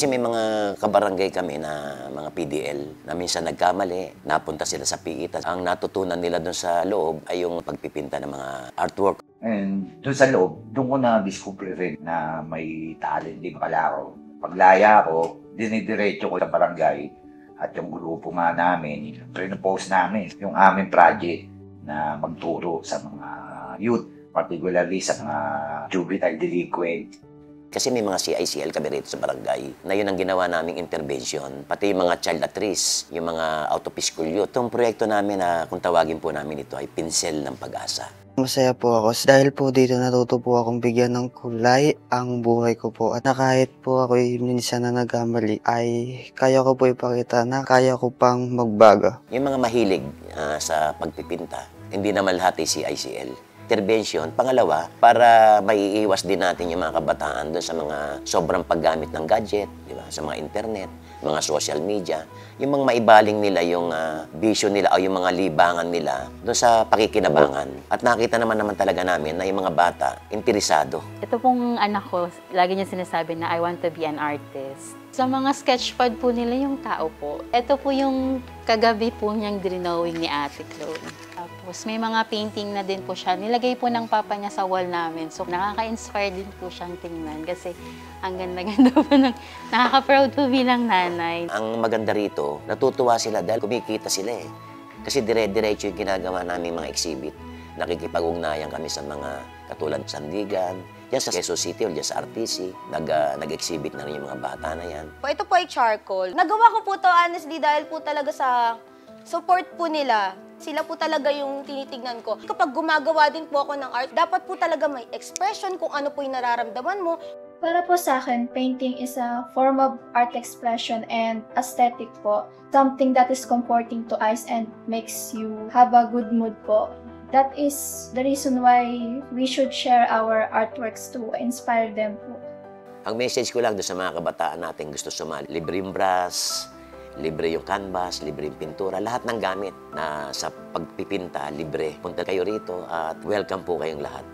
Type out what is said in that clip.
Kasi may mga kabarangay kami na mga PDL na minsan nagkamali, napunta sila sa PE. Ang natutunan nila doon sa loob ay yung pagpipinta ng mga artwork. And doon sa loob, doon ko na-discover rin na may talent din pala ako. Paglaya ko, dinidiretso ko sa barangay at yung grupo nga namin, pre-post namin yung aming project na magturo sa mga youth, particularly sa mga juvenile delinquent. Kasi may mga CICL kami rito sa barangay na yun ang ginawa naming intervention. Pati yung mga child at risk, yung mga out of school youth. Itong proyekto namin na kung tawagin po namin ito ay Pinsel ng Pag-asa. Masaya po ako dahil po dito natuto po akong bigyan ng kulay ang buhay ko po. At na kahit po ako minsan na nagkamali ay kaya ko po ipakita na kaya ko pang magbago. Yung mga mahilig sa pagpipinta, hindi naman lahat ay CICL. Intervention. Pangalawa, para maiiwas din natin yung mga kabataan doon sa mga sobrang paggamit ng gadget, di ba? Sa mga internet, mga social media, yung mga maibaling nila yung vision nila o yung mga libangan nila doon sa pakikinabangan. At nakita naman talaga namin na yung mga bata, interesado. Ito pong anak ko, lagi niya sinasabi na I want to be an artist. Sa mga sketchpad po nila yung tao po. Ito po yung kagabi po niyang drawing ni Ate Chloe. Tapos may mga painting na din po siya. Nilagay po ng papa niya sa wall namin. So nakaka-inspire din po siyang tingnan kasi ang ganda-ganda po ng nakaka-proud po bilang nanay. Ang maganda rito, natutuwa sila dahil kumikita sila eh. Kasi dire-diretso yung ginagawa namin mga exhibit. Nakikipag-ugnayan kami sa mga katulad Sandigan, yan sa Quezon City o dyan sa RTC. Nag-exhibit na rin yung mga bata na yan. Ito po ay charcoal. Nagawa ko po to honestly dahil po talaga sa support po nila. Sila po talaga yung tinitignan ko. Kapag gumagawa din po ako ng art, dapat po talaga may expression kung ano po yung nararamdaman mo. Para po sa akin, painting is a form of art expression and aesthetic po. Something that is comforting to eyes and makes you have a good mood po. That is the reason why we should share our artworks to inspire them po. Ang message ko lang doon sa mga kabataan natin gusto sumali, libre yung brush, libre yung canvas, libre yung pintura, lahat ng gamit na sa pagpipinta, libre. Punta kayo rito at welcome po kayong lahat.